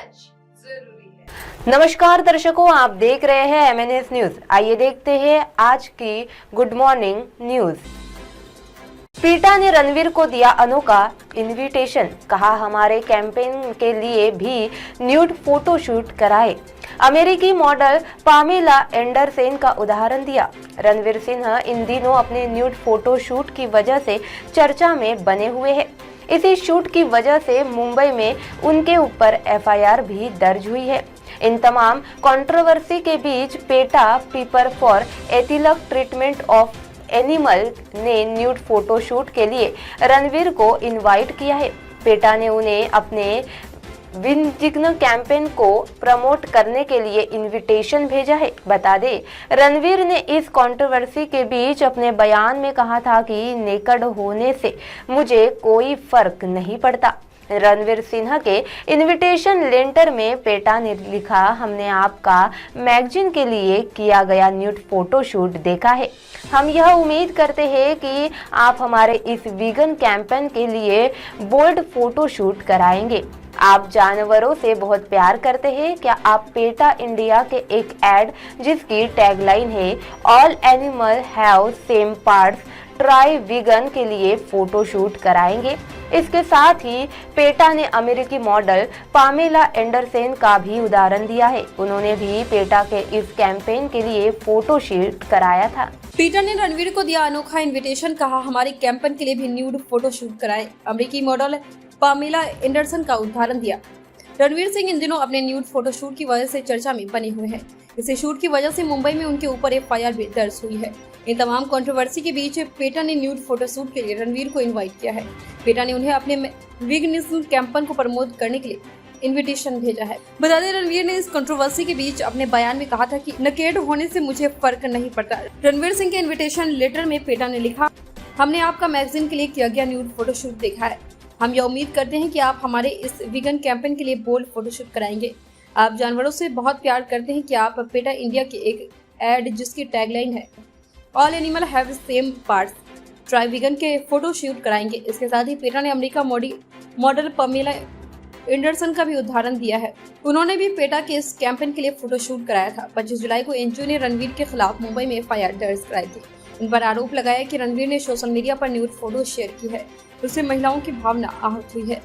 सच जरूरी है। नमस्कार दर्शकों, आप देख रहे हैं एमएनएस न्यूज। आइए देखते हैं आज की गुड मॉर्निंग न्यूज। पीटा ने रणवीर को दिया अनोखा इनविटेशन, कहा हमारे कैंपेन के लिए भी न्यूड फोटोशूट कराए। अमेरिकी मॉडल पामेला एंडरसन का उदाहरण दिया। रणवीर सिंह इन दिनों अपने न्यूड फोटोशूट की वजह से चर्चा में बने हुए हैं। इसी शूट की वजह से मुंबई में उनके ऊपर एफआईआर भी दर्ज हुई है। इन तमाम कंट्रोवर्सी के बीच पेटा पीपर for ethical treatment of animal ने न्यूड फोटोशूट के लिए रणवीर को इनवाइट किया है। पेटा ने उन्हें अपने विनजिग्न कैंपेन को प्रमोट करने के लिए इनविटेशन भेजा है। बता दें, रणवीर ने इस कंट्रोवर्सी के बीच अपने बयान में कहा था कि नेकड होने से मुझे कोई फर्क नहीं पड़ता। रणवीर सिन्हा के इनविटेशन लेटर में पेटा ने लिखा, हमने आपका मैगजीन के लिए किया गया न्यूड फोटोशूट देखा है। हम यह उम्मीद करते हैं कि आप हमारे इस वीगन कैंपेन के लिए बोल्ड फोटोशूट कराएंगे। आप जानवरों से बहुत प्यार करते हैं। क्या आप पेटा इंडिया के एक एड जिसकी टैगलाइन है all animal have same parts try vegan के लिए फोटोशूट कराएंगे? इसके साथ ही पेटा ने अमेरिकी मॉडल पामेला एंडरसन का भी उदाहरण दिया है। उन्होंने भी पेटा के इस कैंपेन के लिए फोटोशूट कराया था। पेटा ने रणवीर को दिया अनोखा इनविटेशन, कहा हमारे कैंपेन के लिए भी न्यूड फोटोशूट कराए। अमेरिकी मॉडल पामेला एंडरसन का उदाहरण दिया। रणवीर सिंह इन दिनों अपने न्यूड फोटोशूट की वजह से चर्चा में बने हुए हैं। इसी शूट की वजह से मुंबई में उनके ऊपर एफआईआर भी दर्ज हुई है। इन तमाम कंट्रोवर्सी के बीच पेटा ने न्यूड फोटोशूट के लिए रणवीर को इनवाइट किया है। पेटा ने उन्हें अपने वीगनिज्म कैंपेन को प्रमोट करने के लिए इनविटेशन भेजा है। बता दें, रणवीर ने इस कंट्रोवर्सी के बीच अपने बयान में कहा था कि नकेड होने से मुझे फर्क नहीं पड़ता। रणवीर सिंह के इनविटेशन लेटर में पेटा ने लिखा, हमने आपका मैगजीन के लिए किया गया न्यूड फोटोशूट देखा है। हम यह उम्मीद करते हैं कि आप हमारे इस वीगन कैंपेन के लिए बोल्ड फोटोशूट कराएंगे। आप जानवरों से बहुत प्यार करते हैं। कि आप पेटा इंडिया के एक एड जिसकी टैगलाइन है all animal have same parts try vegan के फोटोशूट कराएंगे। इसके साथ ही पेटा ने अमेरिका मॉडल पामेला एंडरसन का भी उदाहरण दिया है। उन्होंने भी पेटा के इस कैंपेन के लिए फोटोशूट कराया था। 25 जुलाई को एनजीओ ने रणवीर के खिलाफ मुंबई में एफआईआर दर्ज कराई थी। इन पर आरोप लगाया कि रणवीर ने सोशल मीडिया पर न्यूड फोटो शेयर की है। उससे महिलाओं की भावना आहत हुई है।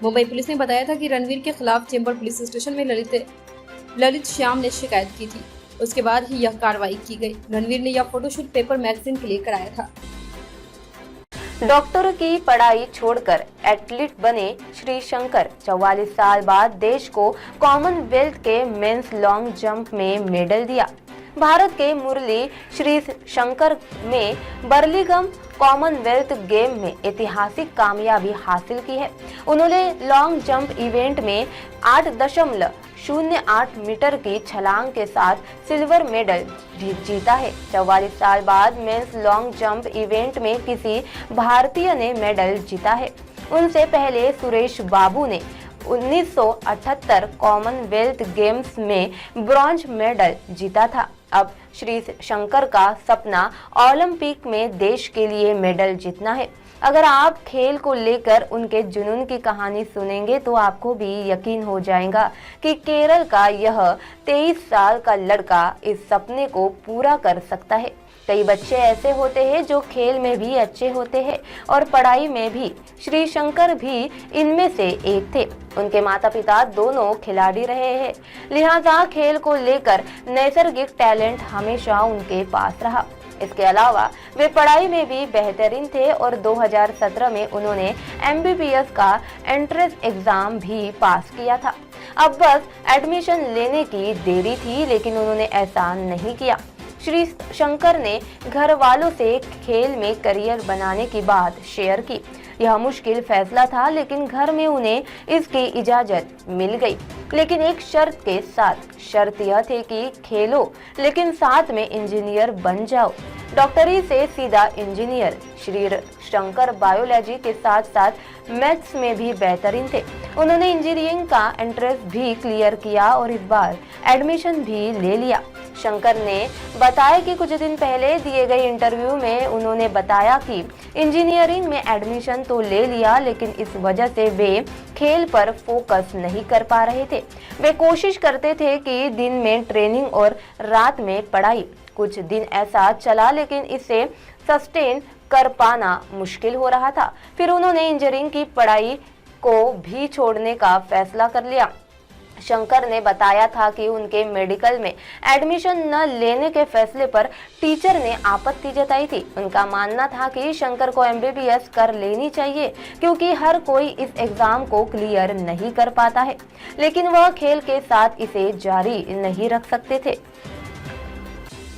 मुंबई पुलिस ने बताया था कि रणवीर के खिलाफ चेंबर पुलिस स्टेशन में ललित श्याम ने शिकायत की थी। उसके बाद ही यह कार्रवाई की गई। रणवीर ने यह फोटोशूट पेपर मैगजीन के लिए कराया था। डॉक्टर की पढ़ाई छोड़कर एथलीट बने श्री शंकर 44 साल बाद देश को कॉमनवेल्थ के मेंस लॉन्ग जंप में मेडल दिया। भारत के मुरली श्री शंकर में बर्मिंघम कॉमनवेल्थ गेम में ऐतिहासिक कामयाबी हासिल की है। उन्होंने लॉन्ग जंप इवेंट में 8.08 मीटर की छलांग के साथ सिल्वर मेडल जीता है। 44 साल बाद मेंस लॉन्ग जंप इवेंट में किसी भारतीय ने मेडल जीता है। उनसे पहले सुरेश बाबू ने 1978 कॉमनवेल्थ गेम्स में ब्रॉन्ज मेडल जीता था। अब श्री शंकर का सपना ओलंपिक में देश के लिए मेडल जीतना है। अगर आप खेल को लेकर उनके जुनून की कहानी सुनेंगे तो आपको भी यकीन हो जाएगा कि केरल का यह 23 साल का लड़का इस सपने को पूरा कर सकता है। कई बच्चे ऐसे होते हैं जो खेल में भी अच्छे होते हैं और पढ़ाई में भी। श्री शंकर भी इनमें से एक थे। उनके माता पिता दोनों खिलाड़ी रहे हैं, लिहाजा खेल को लेकर नैसर्गिक टैलेंट हमेशा उनके पास रहा। इसके अलावा वे पढ़ाई में भी बेहतरीन थे और 2017 में उन्होंने MBBS का एंट्रेंस एग्जाम भी पास किया था। अब बस एडमिशन लेने की देरी थी, लेकिन उन्होंने ऐसा नहीं किया। श्री शंकर ने घर वालों से खेल में करियर बनाने की बात शेयर की। यह मुश्किल फैसला था, लेकिन घर में उन्हें इसकी इजाजत मिल गई, लेकिन एक शर्त के साथ। शर्त यह थी कि खेलो लेकिन साथ में इंजीनियर बन जाओ। डॉक्टरी से सीधा इंजीनियर। श्री शंकर बायोलॉजी के साथ साथ मैथ्स में भी बेहतरीन थे। उन्होंने इंजीनियरिंग का एंट्रेंस भी क्लियर किया और इस बार एडमिशन भी ले लिया। शंकर ने बताया कि कुछ दिन पहले दिए गए इंटरव्यू में उन्होंने बताया कि इंजीनियरिंग में एडमिशन तो ले लिया, लेकिन इस वजह से वे खेल पर फोकस नहीं कर पा रहे थे। वे कोशिश करते थे कि दिन में ट्रेनिंग और रात में पढ़ाई। कुछ दिन ऐसा चला, लेकिन इसे सस्टेन कर पाना मुश्किल हो रहा था। फिर उन्होंने इंजीनियरिंग की पढ़ाई को भी छोड़ने का फैसला कर लिया। शंकर ने बताया था कि उनके मेडिकल में एडमिशन न लेने के फैसले पर टीचर ने आपत्ति जताई थी। उनका मानना था कि शंकर को एमबीबीएस कर लेनी चाहिए, क्योंकि हर कोई इस एग्जाम को क्लियर नहीं कर पाता है, लेकिन वह खेल के साथ इसे जारी नहीं रख सकते थे।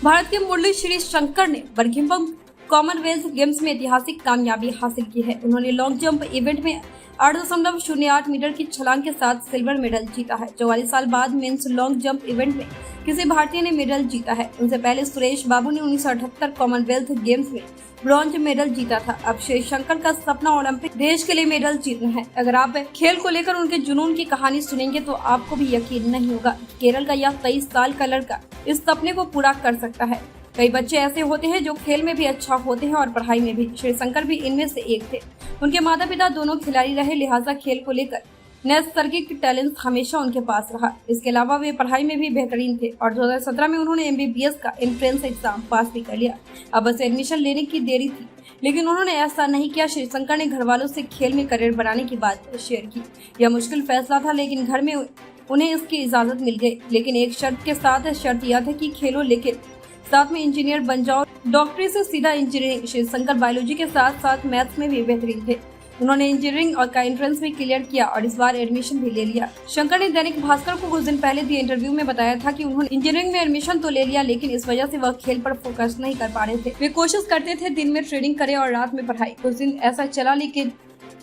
भारत के मुरली श्री शंकर ने बर्मिंघम कॉमनवेल्थ गेम्स में ऐतिहासिक कामयाबी हासिल की है। उन्होंने लॉन्ग जंप इवेंट में 8.08 मीटर की छलांग के साथ सिल्वर मेडल जीता है। 44 साल बाद मेंस लॉन्ग जंप इवेंट में किसी भारतीय ने मेडल जीता है। उनसे पहले सुरेश बाबू ने 1978 कॉमनवेल्थ गेम्स में ब्रॉन्ज मेडल जीता था। अब श्री शंकर का सपना ओलंपिक देश के लिए मेडल जीतना है। अगर आप खेल को लेकर उनके जुनून की कहानी सुनेंगे तो आपको भी यकीन नहीं होगा। केरल का यह 23 साल का लड़का इस सपने को पूरा कर सकता है। कई बच्चे ऐसे होते हैं जो खेल में भी अच्छा होते हैं और पढ़ाई में भी। श्री शंकर भी इनमें से एक थे। उनके माता पिता दोनों खिलाड़ी रहे, लिहाजा खेल को लेकर नैसर्गिक टैलेंट हमेशा उनके पास रहा। इसके अलावा वे पढ़ाई में भी बेहतरीन थे और 2017 में उन्होंने एमबीबीएस का एंट्रेंस एग्जाम पास भी कर लिया। अब बस एडमिशन लेने की देरी थी, लेकिन उन्होंने ऐसा नहीं किया। श्री शंकर ने घर वालों से खेल में करियर बनाने की बात शेयर की। यह मुश्किल फैसला था, लेकिन घर में उन्हें इसकी इजाजत मिल गई, लेकिन एक शर्त के साथ। शर्त यह थी कि खेलो लेकिन साथ में इंजीनियर बन जाओ। डॉक्टरी से सीधा इंजीनियरिंग। श्री शंकर बायोलॉजी के साथ साथ मैथ्स में भी बेहतरीन थे। उन्होंने इंजीनियरिंग और का एंट्रेंस भी क्लियर किया और इस बार एडमिशन भी ले लिया। शंकर ने दैनिक भास्कर को कुछ दिन पहले दिए इंटरव्यू में बताया था कि उन्होंने इंजीनियरिंग में एडमिशन तो ले लिया, लेकिन इस वजह से वह खेल पर फोकस नहीं कर पा रहे थे। वे कोशिश करते थे दिन में ट्रेनिंग करें और रात में पढ़ाई। कुछ दिन ऐसा चला, लेकिन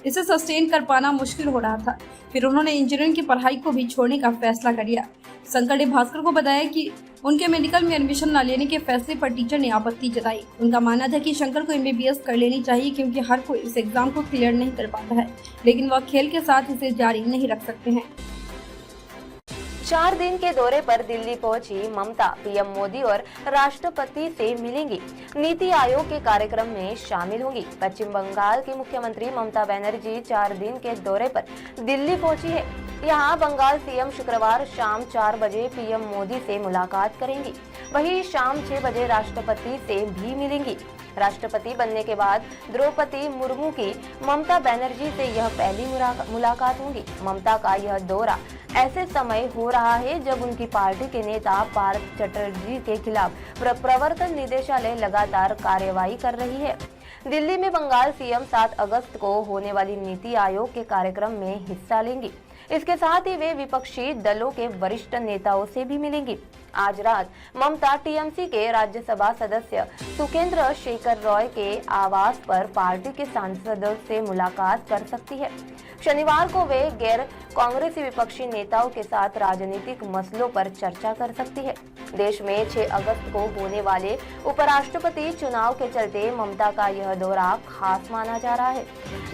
इसे सस्टेन कर पाना मुश्किल हो रहा था। फिर उन्होंने इंजीनियरिंग की पढ़ाई को भी छोड़ने का फैसला कर लिया। शंकर ने भास्कर को बताया कि उनके मेडिकल में एडमिशन न लेने के फैसले पर टीचर ने आपत्ति जताई। उनका मानना था कि शंकर को एमबीबीएस कर लेनी चाहिए, क्योंकि हर कोई इस एग्जाम को क्लियर नहीं कर पाता है, लेकिन वह खेल के साथ इसे जारी नहीं रख सकते हैं। 4 दिन के दौरे पर दिल्ली पहुंची ममता पीएम मोदी और राष्ट्रपति से मिलेंगी। नीति आयोग के कार्यक्रम में शामिल होंगी। पश्चिम बंगाल की मुख्यमंत्री ममता बनर्जी 4 दिन के दौरे पर दिल्ली पहुंची है। यहां बंगाल सीएम शुक्रवार शाम 4 बजे पीएम मोदी से मुलाकात करेंगी। वहीं शाम 6 बजे राष्ट्रपति से भी मिलेंगी। राष्ट्रपति बनने के बाद द्रौपदी मुर्मू की ममता बनर्जी से यह पहली मुलाकात होगी। ममता का यह दौरा ऐसे समय हो रहा है जब उनकी पार्टी के नेता पार्थ चटर्जी के खिलाफ प्रवर्तन निदेशालय लगातार कार्रवाई कर रही है। दिल्ली में बंगाल सीएम 7 अगस्त को होने वाली नीति आयोग के कार्यक्रम में हिस्सा लेंगी। इसके साथ ही वे विपक्षी दलों के वरिष्ठ नेताओं से भी मिलेंगी। आज रात ममता टीएमसी के राज्यसभा सदस्य सुखेंद्र शेखर रॉय के आवास पर पार्टी के सांसदों से मुलाकात कर सकती है। शनिवार को वे गैर कांग्रेसी विपक्षी नेताओं के साथ राजनीतिक मसलों पर चर्चा कर सकती है। देश में 6 अगस्त को होने वाले उपराष्ट्रपति चुनाव के चलते ममता का यह दौरा खास माना जा रहा है।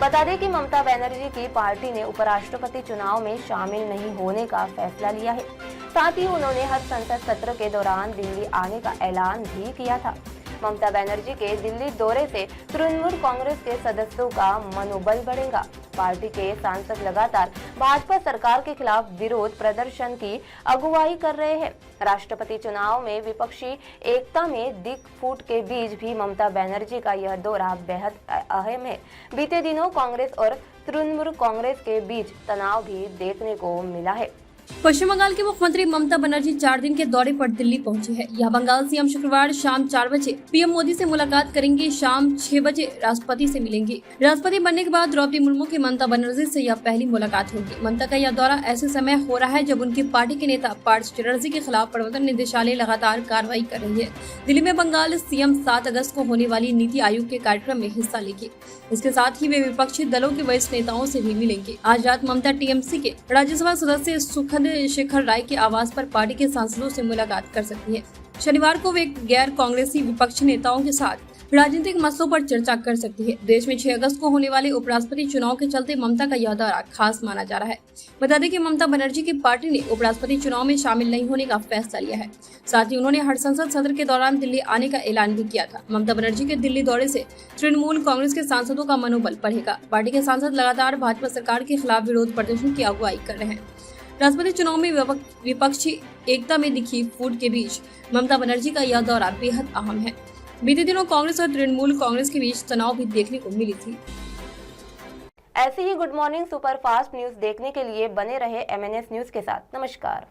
बता दें कि ममता बनर्जी की पार्टी ने उपराष्ट्रपति चुनाव में शामिल नहीं होने का फैसला लिया है। साथ ही उन्होंने हर संसद सत्र के दौरान दिल्ली आने का ऐलान भी किया था। ममता बनर्जी के दिल्ली दौरे से तृणमूल कांग्रेस के सदस्यों का मनोबल बढ़ेगा। पार्टी के सांसद लगातार भाजपा सरकार के खिलाफ विरोध प्रदर्शन की अगुवाई कर रहे हैं। राष्ट्रपति चुनाव में विपक्षी एकता में दिख फूट के बीच भी ममता बनर्जी का यह दौरा बेहद अहम है। बीते दिनों कांग्रेस और तृणमूल कांग्रेस के बीच तनाव भी देखने को मिला है। पश्चिम बंगाल की मुख्यमंत्री ममता बनर्जी 4 दिन के दौरे पर दिल्ली पहुंची है। यह बंगाल सीएम शुक्रवार शाम 4 बजे पीएम मोदी से मुलाकात करेंगी। शाम 6 बजे राष्ट्रपति से मिलेंगी। राष्ट्रपति बनने के बाद द्रौपदी मुर्मू की ममता बनर्जी से यह पहली मुलाकात होगी। ममता का यह दौरा ऐसे समय हो रहा है जब उनकी पार्टी के नेता पार्थ चटर्जी के खिलाफ प्रवर्तन निदेशालय लगातार कार्रवाई कर रही है। दिल्ली में बंगाल सीएम 7 अगस्त को होने वाली नीति आयोग के कार्यक्रम में हिस्सा लेगी। इसके साथ ही वे विपक्षी दलों के वरिष्ठ नेताओं से भी मिलेंगे। आज रात ममता टीएमसी के राज्यसभा सदस्य सुखेंद्र शेखर राय के आवास पर पार्टी के सांसदों से मुलाकात कर सकती है। शनिवार को वे गैर कांग्रेसी विपक्षी नेताओं के साथ राजनीतिक मसलों पर चर्चा कर सकती है। देश में 6 अगस्त को होने वाले उपराष्ट्रपति चुनाव के चलते ममता का यह दौरा खास माना जा रहा है। बता दें कि ममता बनर्जी की पार्टी ने उपराष्ट्रपति चुनाव में शामिल नहीं होने का फैसला लिया है। साथ ही उन्होंने हर संसद सत्र के दौरान दिल्ली आने का ऐलान भी किया था। ममता बनर्जी के दिल्ली दौरे से तृणमूल कांग्रेस के सांसदों का मनोबल बढ़ेगा। पार्टी के सांसद लगातार भाजपा सरकार के खिलाफ विरोध प्रदर्शन की अगुवाई कर रहे हैं। राष्ट्रपति चुनाव में विपक्षी एकता में दिखी फूट के बीच ममता बनर्जी का यह दौरा बेहद अहम है। बीते दिनों कांग्रेस और तृणमूल कांग्रेस के बीच तनाव भी देखने को मिली थी। ऐसी ही good morning super fast news देखने के लिए बने रहे MNS न्यूज के साथ। नमस्कार।